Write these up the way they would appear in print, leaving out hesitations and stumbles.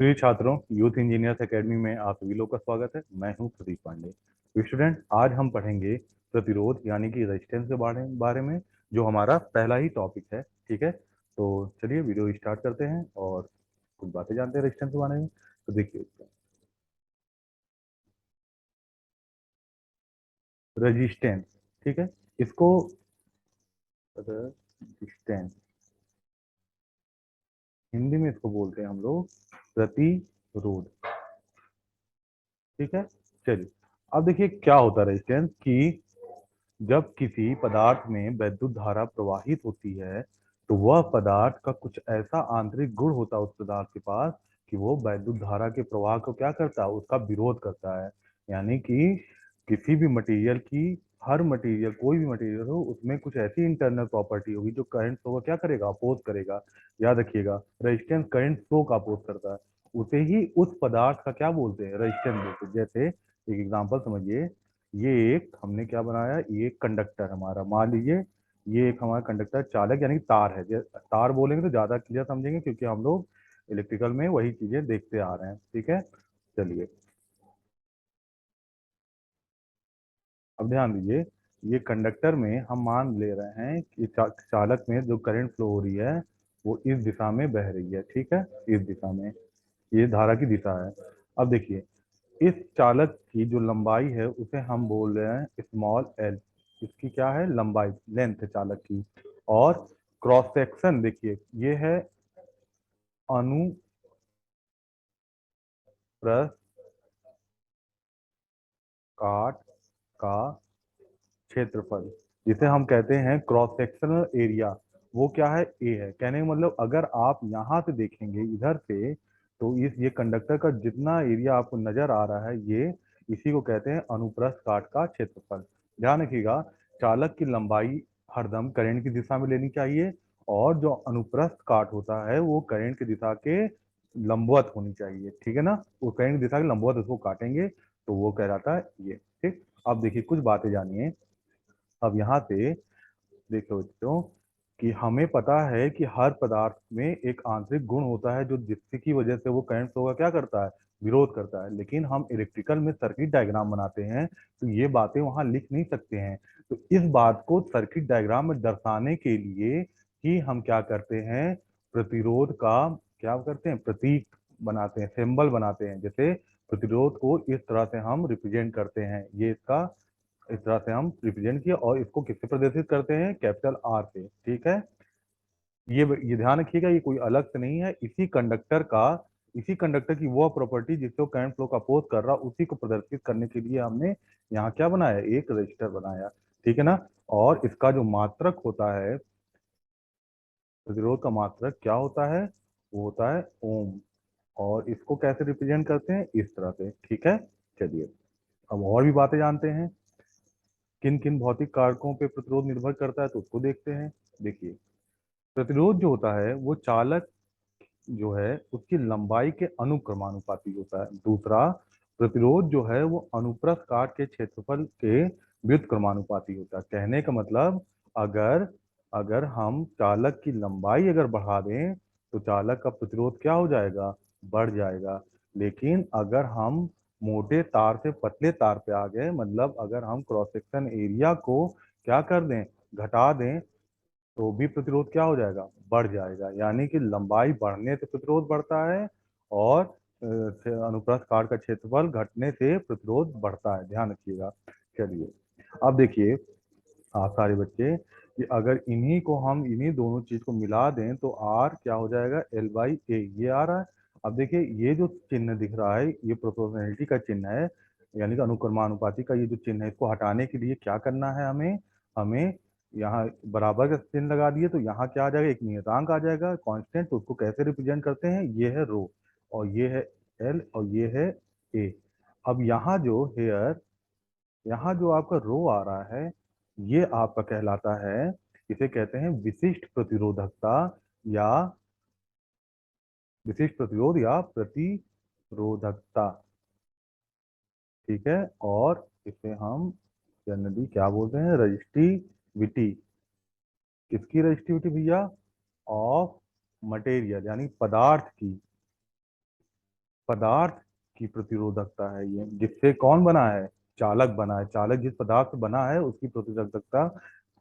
प्रिय छात्रों, youth engineers academy में आप सभी लोग का स्वागत है। मैं हूं प्रदीप पांडे। तो स्टूडेंट, आज हम पढ़ेंगे प्रतिरोध यानी कि रेजिस्टेंस के बारे में, जो हमारा पहला ही टॉपिक है। ठीक है, तो चलिए वीडियो स्टार्ट करते हैं और कुछ बातें जानते हैं रेजिस्टेंस के बारे में। तो देखिए, रेजिस्टेंस, ठीक है, इसको रेजिस्टेंस हिंदी में इसको बोलते हैं हम लोग प्रतिरोध। ठीक है, चलिए अब देखिए क्या होता है रेजिस्टेंस कि जब किसी पदार्थ में वैद्युत धारा प्रवाहित होती है तो वह पदार्थ का कुछ ऐसा आंतरिक गुण होता है उस पदार्थ के पास कि वो वैद्युत धारा के प्रवाह को क्या करता है, उसका विरोध करता है। यानी कि किसी भी मटेरियल की, हर मटेरियल, कोई भी मटेरियल हो, उसमें कुछ ऐसी इंटरनल प्रॉपर्टी होगी जो करंट फ्लो का क्या करेगा, अपोज करेगा। याद रखिएगा, रेजिस्टेंस करंट फ्लो का अपोज करता है। उसे ही उस पदार्थ का क्या बोलते हैं, रेजिस्टेंस बोलते हैं। जैसे एक एग्जांपल समझिए, ये एक हमने क्या बनाया, ये एक कंडक्टर हमारा, मान लीजिए ये एक हमारा कंडक्टर चालक यानी कि तार है। तार बोलेंगे तो ज्यादा क्लियर समझेंगे, क्योंकि हम लोग इलेक्ट्रिकल में वही चीजें देखते आ रहे हैं। ठीक है, चलिए अब ध्यान दीजिए, ये कंडक्टर में हम मान ले रहे हैं कि चालक में जो करंट फ्लो हो रही है वो इस दिशा में बह रही है। ठीक है, इस दिशा में, ये धारा की दिशा है। अब देखिए, इस चालक की जो लंबाई है उसे हम बोल रहे हैं स्मॉल एल। इसकी क्या है, लंबाई, लेंथ है चालक की। और क्रॉस सेक्शन देखिए, ये है अनुप्रस्थ काट का क्षेत्रफल, जिसे हम कहते हैं क्रॉस सेक्शनल एरिया। वो क्या है, ए है। कहने का मतलब, अगर आप यहाँ से देखेंगे इधर से, तो इस ये कंडक्टर का जितना एरिया आपको नजर आ रहा है, ये इसी को कहते हैं अनुप्रस्थ काट का क्षेत्रफल। ध्यान रखिएगा, चालक की लंबाई हरदम करंट की दिशा में लेनी चाहिए, और जो अनुप्रस्थ काट होता है वो करंट की दिशा के लंबवत होनी चाहिए। ठीक है ना, वो करंट की दिशा के लंबवत उसको काटेंगे तो वो कहलाता है ये। ठीक, अब देखिए कुछ बातें जानिए। अब यहाँ से देखो बच्चों, कि हमें पता है कि हर पदार्थ में एक आंतरिक गुण होता है जो जिसकी वजह से वो करंट फ्लो का क्या करता है, विरोध करता है। लेकिन हम इलेक्ट्रिकल में सर्किट डायग्राम बनाते हैं तो ये बातें वहां लिख नहीं सकते हैं। तो इस बात को सर्किट डायग्राम में दर्शाने के लिए ही हम क्या करते हैं, प्रतिरोध का क्या करते हैं, प्रतीक बनाते हैं, सिंबल बनाते हैं। जैसे प्रतिरोध को इस तरह से हम रिप्रेजेंट करते हैं, ये इसका इस तरह से हम रिप्रेजेंट किया, और इसको किससे प्रदर्शित करते हैं, कैपिटल आर से। ठीक है, ये ध्यान रखिएगा, ये कोई अलग से नहीं है। इसी कंडक्टर की वो प्रॉपर्टी जिसको करंट फ्लो का अपोज कर रहा, उसी को प्रदर्शित करने के लिए हमने यहाँ क्या बनाया, एक रजिस्टर बनाया। ठीक है ना, और इसका जो मात्रक होता है, प्रतिरोध का मात्रक क्या होता है, वो होता है ओम। और इसको कैसे रिप्रेजेंट करते हैं, इस तरह से। ठीक है, चलिए अब और भी बातें जानते हैं। किन किन भौतिक कारकों पे प्रतिरोध निर्भर करता है, तो उसको देखते हैं। देखिए, प्रतिरोध जो होता है वो चालक जो है उसकी लंबाई के अनुक्रमानुपाती होता है। दूसरा, प्रतिरोध जो है वो अनुप्रस्थ काट के क्षेत्रफल के व्युत्क्रमानुपाती होता है। कहने का मतलब, अगर अगर हम चालक की लंबाई अगर बढ़ा दें तो चालक का प्रतिरोध क्या हो जाएगा, बढ़ जाएगा। लेकिन अगर हम मोटे तार से पतले तार पे आ गए, मतलब अगर हम क्रॉस सेक्शन एरिया को क्या कर दें, घटा दें, तो भी प्रतिरोध क्या हो जाएगा, बढ़ जाएगा। यानी कि लंबाई बढ़ने से प्रतिरोध बढ़ता है, और अनुप्रस्थ काट का क्षेत्रफल घटने से प्रतिरोध बढ़ता है। ध्यान रखिएगा। चलिए अब देखिए, आप सारे बच्चे, कि अगर इन्हीं दोनों चीज को मिला दें तो आर क्या हो जाएगा, एल बाई ए, ये आ रहा है। अब देखिए, ये जो चिन्ह दिख रहा है ये प्रोपोर्शनैलिटी का चिन्ह है, यानी कि अनुक्रमानुपाती का ये जो चिन्ह है, इसको हटाने के लिए क्या करना है हमें, हमें यहाँ बराबर का चिन्ह लगा दिए तो यहाँ क्या आ जाएगा, एक नियतांक आ जाएगा कांस्टेंट। तो उसको कैसे रिप्रेजेंट करते हैं, ये है रो, और ये है एल, और ये है ए। अब यहाँ जो आपका रो आ रहा है, ये आपका कहलाता है, इसे कहते हैं विशिष्ट प्रतिरोधकता, या विशिष्ट प्रतिरोध या प्रतिरोधकता। ठीक है, और इसे हम जनरली क्या बोलते हैं, रजिस्टिविटी। किसकी रजिस्टिविटी भैया, ऑफ मटेरियल, यानी पदार्थ की। पदार्थ की प्रतिरोधकता है ये, जिससे कौन बना है, चालक बना है। चालक जिस पदार्थ से बना है उसकी प्रतिरोधकता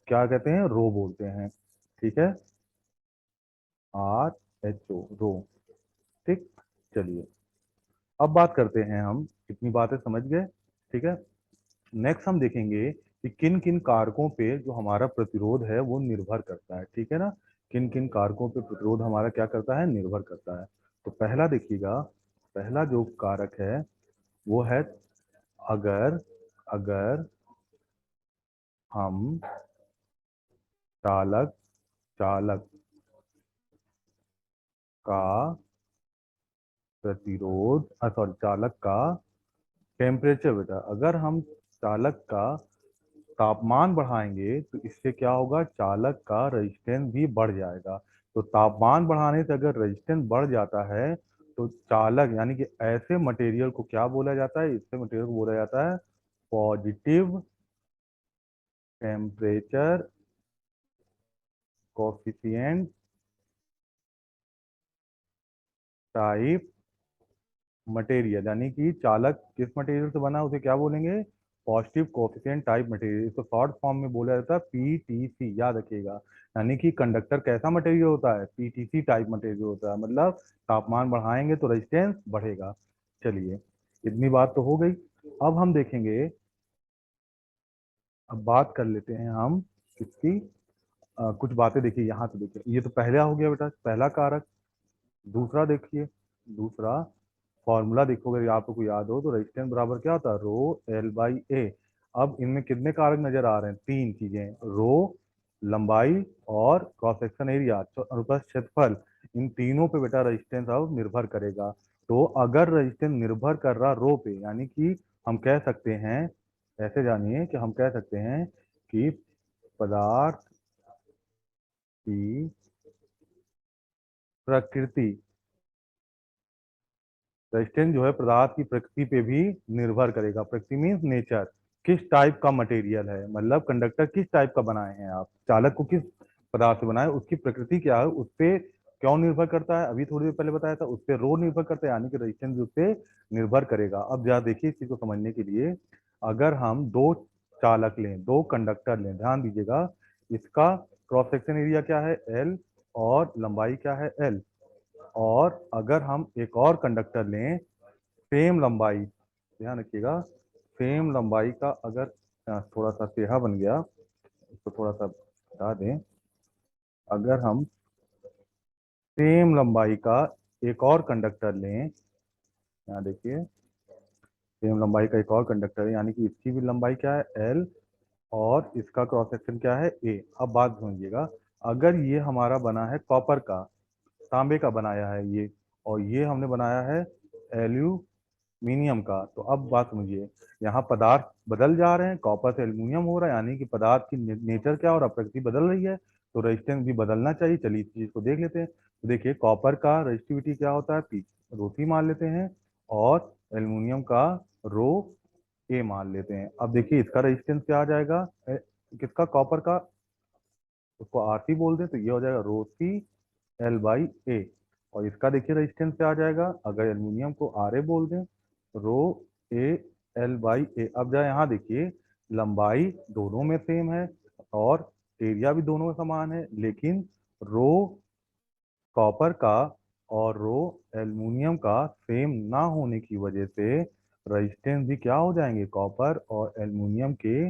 क्या कहते हैं, रो बोलते हैं। ठीक है, RH O, रो। ठीक, चलिए अब बात करते हैं हम, इतनी बातें समझ गए। ठीक है, नेक्स्ट हम देखेंगे कि किन किन कारकों पे जो हमारा प्रतिरोध है वो निर्भर करता है। ठीक है ना, किन किन कारकों पे प्रतिरोध हमारा क्या करता है, निर्भर करता है। तो पहला देखिएगा, पहला जो कारक है वो है, अगर अगर हम चालक चालक का प्रतिरोध, सॉरी, चालक का टेम्परेचर, बेटा अगर हम चालक का तापमान बढ़ाएंगे तो इससे क्या होगा, चालक का रेजिस्टेंस भी बढ़ जाएगा। तो तापमान बढ़ाने से अगर रेजिस्टेंस बढ़ जाता है तो चालक यानी कि ऐसे मटेरियल को क्या बोला जाता है, इससे मटेरियल को बोला जाता है positive temperature coefficient type material. यानी कि चालक किस मटेरियल से बना है उसे क्या बोलेंगे, पॉजिटिव कोफिशिएंट टाइप मटेरियल। इसको शॉर्ट फॉर्म में बोला जाता है PTC, याद रखिएगा। यानी कि कंडक्टर कैसा मटेरियल होता है, PTC टाइप मटेरियल होता है, मतलब तापमान बढ़ाएंगे तो रेजिस्टेंस बढ़ेगा। चलिए इतनी बात तो हो गई। अब हम देखेंगे, अब बात कर लेते हैं हम इसकी कुछ बातें। देखिए यहाँ तो देखिए, ये तो पहला हो गया बेटा, पहला कारक। दूसरा देखिए, दूसरा फॉर्मूला देखोगे आपको याद हो तो रेजिस्टेंस बराबर क्या होता है, ρL/A। अब इनमें कितने कारक नजर आ रहे हैं, तीन चीजें, रो, लंबाई और क्रॉस सेक्शन एरिया, अनुप्रस्थ क्षेत्रफल। इन तीनों पे बेटा रेजिस्टेंस अब निर्भर करेगा। तो अगर रेजिस्टेंस निर्भर कर रहा रो पे, यानी कि हम कह सकते हैं, ऐसे जानिए कि हम कह सकते हैं कि पदार्थ की प्रकृति, रेजिस्टेंस जो है पदार्थ की प्रकृति पे भी निर्भर करेगा। प्रकृति मीन्स नेचर, किस टाइप का मटेरियल है, मतलब कंडक्टर किस टाइप का बनाए हैं आप, चालक को किस पदार्थ से बनाए, उसकी प्रकृति क्या है, उस पे क्यों निर्भर करता है, अभी थोड़ी देर पहले बताया था, उस पे रो निर्भर करता है, यानी कि रेजिस्टेंस भी उस पे निर्भर करेगा। अब जरा देखिए, इसी को समझने के लिए, अगर हम दो चालक लें, दो कंडक्टर लें, ध्यान दीजिएगा, इसका क्रॉस सेक्शन एरिया क्या है, L, और लंबाई क्या है, L। और अगर हम एक और कंडक्टर लें सेम लंबाई, ध्यान रखिएगा, सेम लंबाई का, अगर थोड़ा सा टेढ़ा बन गया, इसको थोड़ा सा हटा दें, अगर हम सेम लंबाई का एक और कंडक्टर लें, यहाँ देखिए, सेम लंबाई का एक और कंडक्टर है, यानी कि इसकी भी लंबाई क्या है, L, और इसका क्रॉस सेक्शन क्या है, A। अब बात समझिएगा, अगर ये हमारा बना है कॉपर का, तांबे का बनाया है ये, और ये हमने बनाया है एल्यूमिनियम का, तो अब बात समझिए, यहाँ पदार्थ बदल जा रहे हैं, कॉपर से एल्यूमिनियम हो रहा है, यानी कि पदार्थ की नेचर क्या हो रहा है, प्रकृति बदल रही है, तो रेजिस्टेंस भी बदलना चाहिए। चलिए इस चीज को देख लेते हैं। तो देखिए, कॉपर का रेजिस्टिविटी क्या होता है, P, रो मान लेते हैं, और एल्यूमिनियम का रो A मान लेते हैं। अब देखिए इसका रेजिस्टेंस क्या आ जाएगा, किसका, कॉपर का, उसको RC बोल दें तो ये हो जाएगा ρC/L/A। और इसका देखिए रेजिस्टेंस क्या आ जाएगा, अगर एल्यूमिनियम को RA बोल दें, ρA/L/A। अब जाए यहाँ देखिए, लंबाई दोनों में सेम है और एरिया भी दोनों में समान है, लेकिन रो कॉपर का और रो एल्यूमिनियम का सेम ना होने की वजह से रेजिस्टेंस भी क्या हो जाएंगे, कॉपर और एल्यूमिनियम के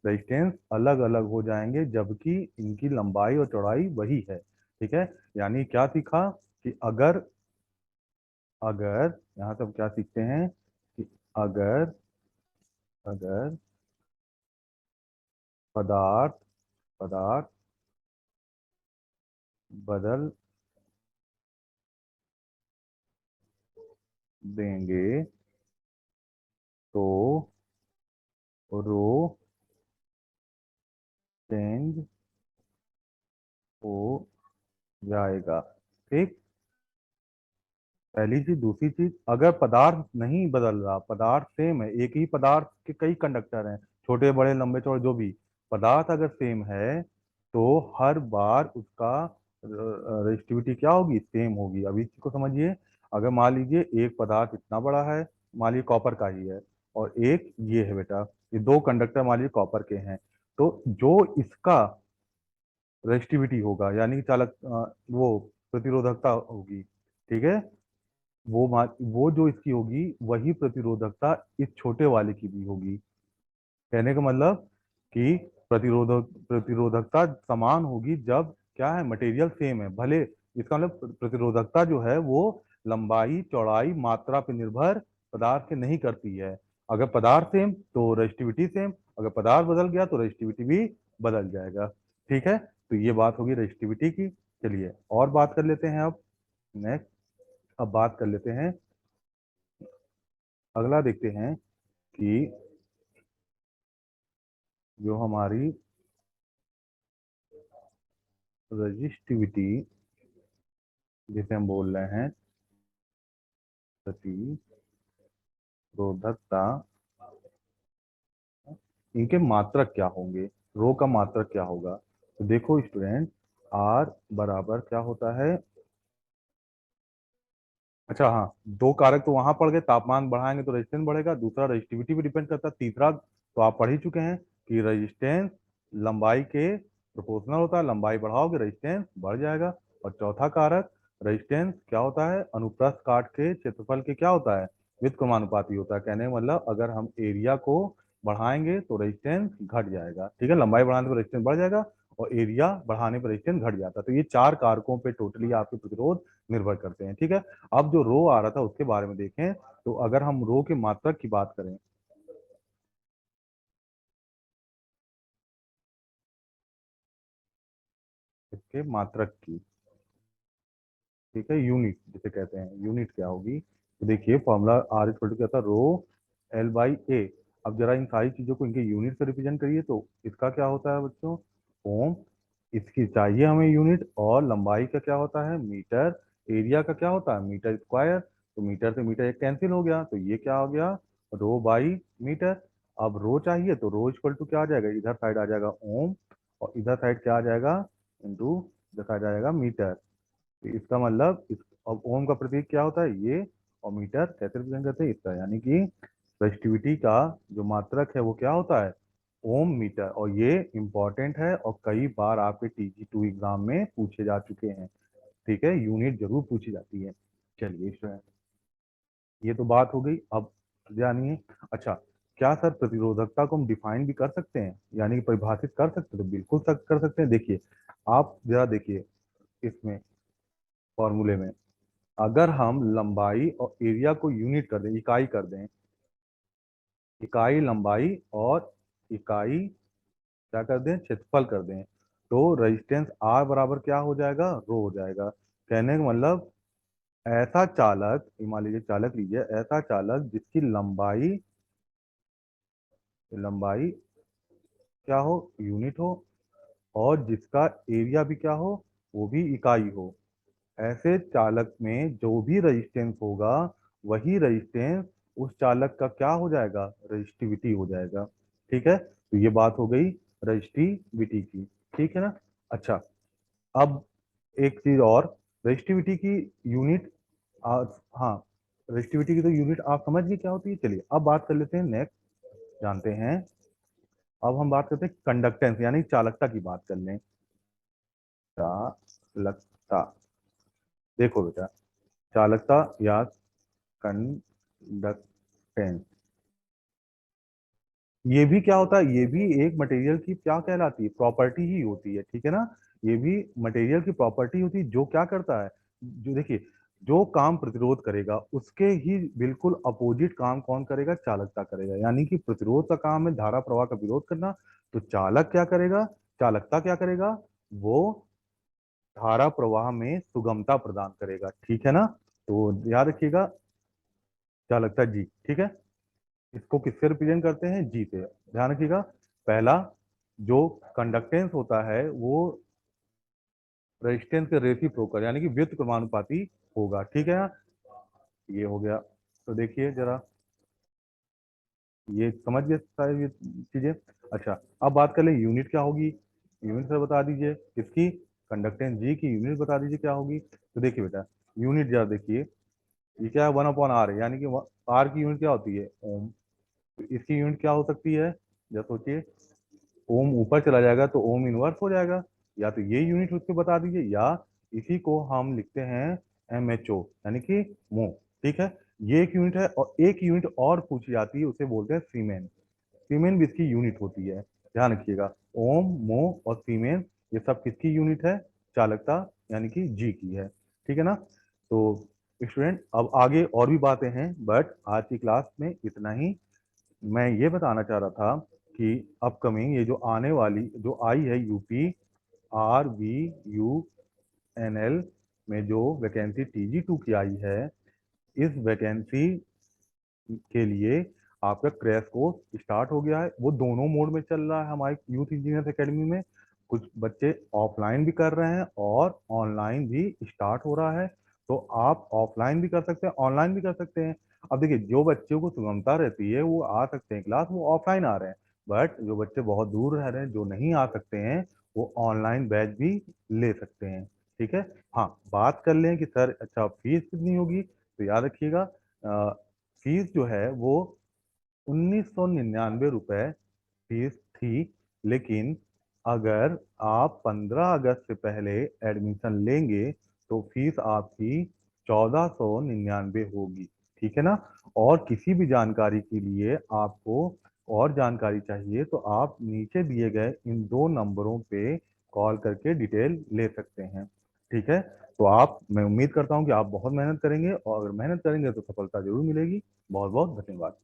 रेजिस्टेंस अलग अलग हो जाएंगे, जबकि इनकी लंबाई और चौड़ाई वही है। ठीक है, यानी क्या सीखा कि अगर अगर यहाँ से हम क्या सीखते हैं कि अगर अगर पदार्थ पदार्थ बदल देंगे तो रो चेंज हो जाएगा। ठीक, पहली चीज। दूसरी चीज, अगर पदार्थ नहीं बदल रहा, पदार्थ सेम है, एक ही पदार्थ के कई कंडक्टर हैं, छोटे बड़े लंबे चौड़े जो भी, पदार्थ अगर सेम है तो हर बार उसका रेजिस्टिविटी क्या होगी, सेम होगी। अब इस चीज को समझिए, अगर मान लीजिए एक पदार्थ इतना बड़ा है, मान लीजिए कॉपर का ही है, और एक ये है बेटा, ये दो कंडक्टर मान लीजिए कॉपर के हैं, तो जो इसका रेजिस्टिविटी होगा यानी कि वो प्रतिरोधकता होगी, ठीक है, वो जो इसकी होगी वही प्रतिरोधकता इस छोटे वाले की भी होगी। कहने का मतलब कि प्रतिरोधकता समान होगी जब क्या है, मटेरियल सेम है, भले इसका मतलब प्रतिरोधकता जो है वो लंबाई चौड़ाई मात्रा पर निर्भर पदार्थ से नहीं करती है। अगर पदार्थ सेम तो रेजिस्टिविटी सेम, अगर पदार्थ बदल गया तो रेजिस्टिविटी भी बदल जाएगा। ठीक है, तो ये बात होगी रेजिस्टिविटी की। चलिए और बात कर लेते हैं अब नेक्स्ट। अब बात कर लेते हैं, अगला देखते हैं कि जो हमारी रजिस्टिविटी जिसे हम बोल रहे हैं प्रतिरोधकता, इनके मात्रक क्या होंगे, रो का मात्रक क्या होगा। तो देखो स्टूडेंट, आर बराबर क्या होता है, अच्छा हाँ, दो कारक तो वहां पड़ गए, तापमान बढ़ाएंगे तो रेजिस्टेंस बढ़ेगा, दूसरा रजिस्टिविटी पे डिपेंड करता है, तीसरा तो आप पढ़ ही चुके हैं कि रेजिस्टेंस लंबाई के प्रोपोर्शनल होता है, लंबाई बढ़ाओगे रेजिस्टेंस बढ़ जाएगा। और चौथा कारक रेजिस्टेंस क्या होता है, अनुप्रस्थ काट के क्षेत्रफल के क्या होता है, व्युत्क्रमानुपाती होता है। कहने का मतलब अगर हम एरिया को बढ़ाएंगे तो रेजिस्टेंस घट जाएगा, ठीक है, लंबाई बढ़ाने पर रेजिस्टेंस बढ़ जाएगा और एरिया बढ़ाने पर रेजिस्टेंस घट जाता है। तो ये चार कारकों पे टोटली आपके प्रतिरोध निर्भर करते हैं। ठीक है, अब जो रो आ रहा था उसके बारे में देखें, तो अगर हम रो के मात्रक की बात करें, इसके मात्रक की, ठीक है, यूनिट जिसे कहते हैं, यूनिट क्या होगी, तो देखिए फॉर्मूला आर इक्वल टू क्या था, रो एल बाई ए। अब जरा इन सारी चीजों को इनके यूनिट से रिप्रेजेंट करिए, तो इसका क्या होता है बच्चों, ओम, इसकी चाहिए हमें यूनिट, और लंबाई का क्या होता है मीटर, एरिया का क्या होता है मीटर स्क्वायर, तो मीटर से मीटर एक कैंसिल हो गया, तो ये क्या हो गया, रो बाई मीटर। अब रो चाहिए तो रो इक्वल टू क्या आ जाएगा, इधर साइड आ जाएगा ओम, और इधर साइड क्या आ जाएगा, इंटू इधर साइड आ जाएगा मीटर। तो इसका मतलब अब ओम का प्रतीक क्या होता है ये, और मीटर कैसे रिप्रेजेंट करते हैं इसका, यानी कि रेजिस्टिविटी का जो मात्रक है वो क्या होता है, ओम मीटर। और ये इंपॉर्टेंट है और कई बार आपके TG2 एग्जाम में पूछे जा चुके हैं। ठीक है, यूनिट जरूर पूछी जाती है। चलिए स्टूडेंट, ये तो बात हो गई। अब जानिए, अच्छा क्या सर प्रतिरोधकता को हम डिफाइन भी कर सकते हैं, यानी कि परिभाषित कर सकते हैं, तो बिल्कुल कर सकते हैं। देखिए आप जरा देखिए इसमें फॉर्मूले में, अगर हम लंबाई और एरिया को यूनिट कर दें, इकाई कर दें, इकाई लंबाई और इकाई क्या कर दें, क्षेत्रफल कर दें, तो रेजिस्टेंस आर बराबर क्या हो जाएगा, रो हो जाएगा। कहने का मतलब ऐसा चालक, मान लीजिए चालक लीजिए, ऐसा चालक जिसकी लंबाई लंबाई क्या हो, यूनिट हो, और जिसका एरिया भी क्या हो, वो भी इकाई हो, ऐसे चालक में जो भी रेजिस्टेंस होगा वही रेजिस्टेंस उस चालक का क्या हो जाएगा, रजिस्टिविटी हो जाएगा। ठीक है, तो ये बात हो गई रजिस्टिविटी की। ठीक है ना, अच्छा अब एक चीज और, रजिस्टिविटी की यूनिट, हाँ रजिस्टिविटी की तो यूनिट आप समझ गए क्या होती है। चलिए अब बात कर लेते हैं, नेक्स्ट जानते हैं। अब हम बात करते हैं कंडक्टेंस यानी चालकता की बात कर लें। चालकता, देखो बेटा, चालकता या कंडक्टेंस, ये भी क्या होता है, ये भी एक मटेरियल की क्या कहलाती है, प्रॉपर्टी ही होती है। ठीक है ना, ये भी मटेरियल की प्रॉपर्टी होती है, जो क्या करता है, जो देखिए जो काम प्रतिरोध करेगा उसके ही बिल्कुल अपोजिट काम कौन करेगा, चालकता करेगा। यानी कि प्रतिरोध का काम है धारा प्रवाह का विरोध करना, तो चालक क्या करेगा, चालकता क्या करेगा, वो धारा प्रवाह में सुगमता प्रदान करेगा। ठीक है ना, तो याद रखिएगा चालकता जी। ठीक है, इसको किससे रिप्रेजेंट करते हैं, जी से, ध्यान रखिएगा। पहला जो कंडक्टेंस होता है वो रेजिस्टेंस के रेसिप्रोकल यानी कि व्युत्क्रमानुपाती होगा। ठीक है ना, ये हो गया। तो देखिए जरा, ये समझ गए सारी ये चीजें। अच्छा अब बात कर लें यूनिट क्या होगी, यूनिट सर बता दीजिए किसकी, कंडक्टेंस जी की यूनिट बता दीजिए क्या होगी। तो देखिए बेटा यूनिट जरा देखिए, ये क्या है, 1/r है, यानी कि आर की यूनिट क्या होती है, ओम। तो इसकी यूनिट क्या हो सकती है, जब सोचिए ओम ऊपर चला जाएगा तो ओम इनवर्स हो जाएगा, या तो ये यूनिट उसके बता दीजिए, या इसी को हम लिखते हैं MHO, यानी कि मो। ठीक है, ये एक यूनिट है, और एक यूनिट और पूछी जाती है, उसे बोलते हैं सीमेन। सीमेन भी इसकी यूनिट होती है, ध्यान रखिएगा। ओम, मो और सीमेन, ये सब किसकी यूनिट है, चालकता, यानी कि जी की है। ठीक है ना। तो स्टूडेंट अब आगे और भी बातें हैं, बट आज की क्लास में इतना ही। मैं ये बताना चाह रहा था कि अपकमिंग ये जो आने वाली जो आई है UPRVUNL में जो वैकेंसी TG2 की आई है, इस वैकेंसी के लिए आपका क्रैश कोर्स स्टार्ट हो गया है। वो दोनों मोड में चल रहा है हमारे यूथ इंजीनियर्स एकेडमी में। कुछ बच्चे ऑफलाइन भी कर रहे हैं और ऑनलाइन भी स्टार्ट हो रहा है। तो आप ऑफलाइन भी कर सकते हैं, ऑनलाइन भी कर सकते हैं। अब देखिए, जो बच्चों को सुगमता रहती है वो आ सकते हैं क्लास, वो ऑफलाइन आ रहे हैं। बट जो बच्चे बहुत दूर रह रहे हैं, जो नहीं आ सकते हैं, वो ऑनलाइन बैच भी ले सकते हैं। ठीक है। हाँ, बात कर लें कि सर अच्छा फीस कितनी होगी, तो याद रखिएगा फीस जो है वो 1999 रुपए फीस थी। लेकिन अगर आप 15 अगस्त से पहले एडमिशन लेंगे तो फीस आपकी 1499 होगी। ठीक है ना। और किसी भी जानकारी के लिए आपको और जानकारी चाहिए तो आप नीचे दिए गए इन दो नंबरों पे कॉल करके डिटेल ले सकते हैं। ठीक है। तो आप, मैं उम्मीद करता हूँ कि आप बहुत मेहनत करेंगे, और अगर मेहनत करेंगे तो सफलता जरूर मिलेगी। बहुत बहुत धन्यवाद।